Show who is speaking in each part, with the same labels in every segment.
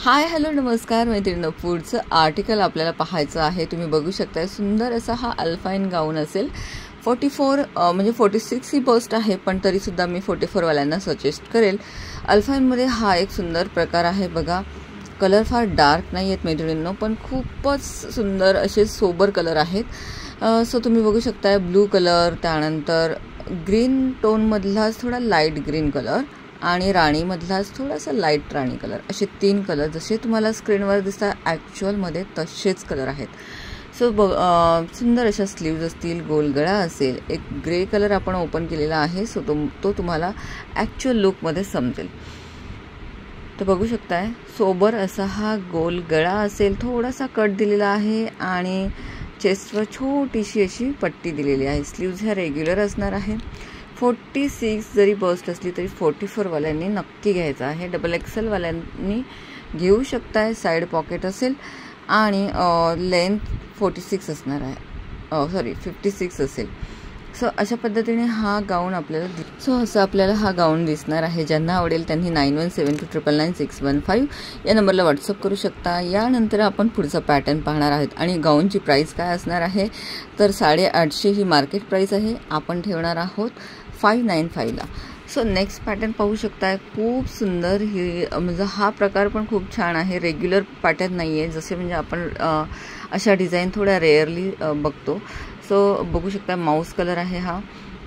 Speaker 1: Hi hello नमस्कार मैत्रिणींनो, पुढचं आर्टिकल आपल्याला पाहायचं आहे। तुम्ही बघू शकता सुंदर असा हा अल्फाइन गाऊन असेल। 44 म्हणजे 46 ही बस्ट आहे, पण तरीसुद्धा मी 44 वाल्यांना सजेस्ट करेल। अल्फाइनमध्ये हा एक सुंदर प्रकार आहे बघा। कलर फार डार्क नाही आहेत मैत्रिणींनो, पण खूपच सुंदर असे सोबर कलर आहेत। सो तुम्ही बघू शकता ब्लू कलर, त्यानंतर ग्रीन टोनमधलाच थोडा लाईट ग्रीन कलर आणि राणीमधलाच थोडासा लाईट राणी कलर, असे 3 कलर जसे तुम्हाला स्क्रीनवर दिसतात ॲक्च्युअलमध्ये तसेच कलर आहेत। सो सुंदर अशा स्लीव्ज असतील, गोल गळा असेल, एक ग्रे कलर आपण ओपन केलेला आहे। सो तो तुम्हाला ॲक्च्युअल लुकमध्ये समजेल। तर बघू शकताय सोबर असा हा गोल गळा असेल, थोडासा कट दिलेला आहे आणि चेस्टवर छोटीशी अशी पट्टी दिलेली आहे। स्लीव्ज ह्या रेग्युलर असणार आहे। 46 जरी बस्ट असली तरी 44 वाल्यांनी नक्की घ्यायचं आहे। डबल एक्सेल वाल्यांनी घेऊ शकताय। साईड पॉकेट असेल आणि लेंथ 46 असणार आहे, सॉरी 56 असेल। सो अशा पद्धतीने हा गाऊन आपल्याला हा गाऊन दिसणार आहे। ज्यांना आवडेल त्यांनी 9172999615 या नंबरला व्हॉट्सअप करू शकता। यानंतर आपण पुढचा पॅटर्न पाहणार आहोत आणि गाऊनची प्राइस काय असणार आहे तर 850 ही मार्केट प्राइस आहे। आपण ठेवणार आहोत 595 ला। सो नेक्स्ट पॅटर्न पाहू शकताय, खूप सुंदर ही म्हणजे हा प्रकार पण खूप छान आहे। रेग्युलर पॅटर्न नाही आहे, जसे म्हणजे आपण अशा डिझाईन थोड्या रेअरली बघतो। सो बघू शकता माऊस कलर आहे हा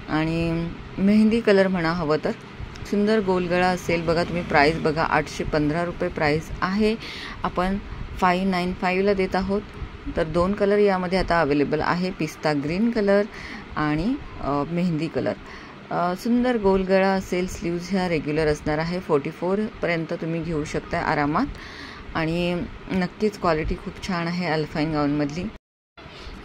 Speaker 1: आणि मेहंदी कलर म्हणा हवं तर। सुंदर गोलगळा असेल बघा। तुम्ही प्राइस बघा 815 रुपये प्राइस आहे। आपण 595 ला देत आहोत। तर 2 कलर यामध्ये आता अवेलेबल आहे, पिस्ता ग्रीन कलर आणि मेहंदी कलर। सुंदर गोलगळा असेल, स्लीव्ज ह्या रेग्युलर असणार आहे। 44 पर्यंत तुम्ही घेऊ शकता आरामात आणि नक्कीच क्वालिटी खूप छान आहे अल्फाइन गाऊनमधली।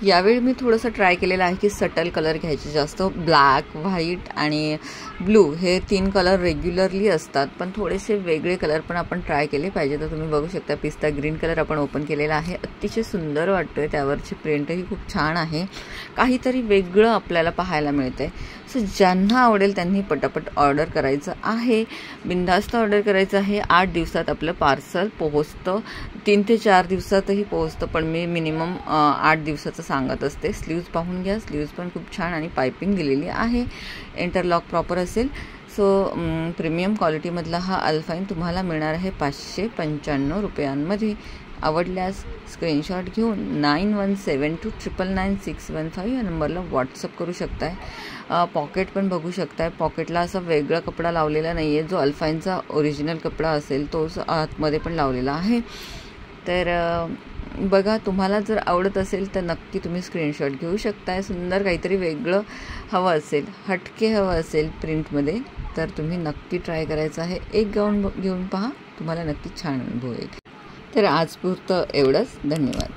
Speaker 1: यावेळी मी थोडंसं ट्राय केलेलं आहे की सटल कलर घ्यायचे, जास्त ब्लॅक, व्हाईट आणि ब्लू हे 3 कलर रेग्युलरली असतात, पण थोडेसे वेगळे कलर पण आपण ट्राय केले पाहिजे। तर तुम्ही बघू शकता पिस्ता ग्रीन कलर आपण ओपन केलेला आहे, अतिशय सुंदर वाटतोय। त्यावरची प्रिंटही खूप छान आहे, काहीतरी वेगळं आपल्याला पाहायला मिळतंय। सो ज्यांना आवडेल त्यांनी पटापट ऑर्डर करायचं आहे, बिनधास्त ऑर्डर करायचं आहे। 8 दिवसात आपलं पार्सल पोहोचतं, 3 ते 4 दिवसातही पोहोचतं, पण मी मिनिमम 8 दिवसाचं सांगत असते। स्लीव्ज पाहून घ्या, स्लीव्ज पण खूप छान आणि पाइपिंग दिलेली आहे, इंटरलॉक प्रॉपर असेल। सो प्रीमियम क्वालिटीमधला हा अल्फाइन तुम्हाला मिळणार आहे 595 रुपयांमध्ये। आवडल्यास स्क्रीनशॉट घेऊन 9172999615 या नंबरला व्हॉट्सअप करू शकताय। पॉकेट पण बघू शकताय, पॉकेटला असा वेगळा कपडा लावलेला नाही आहे, जो अल्फाइनचा ओरिजिनल कपडा असेल तोच आतमध्ये पण लावलेला आहे। तर बघा, तुम्हाला जर आवडत असेल तर नक्की तुम्ही स्क्रीनशॉट घेऊ शकताय। सुंदर काहीतरी वेगळं हवं असेल, हटके हवं असेल प्रिंटमध्ये तर तुम्ही नक्की ट्राय करायचं आहे। एक गाऊन घेऊन पहा, तुम्हाला नक्की छान अनुभव येईल। तर आजपुरतं एवढंच, धन्यवाद।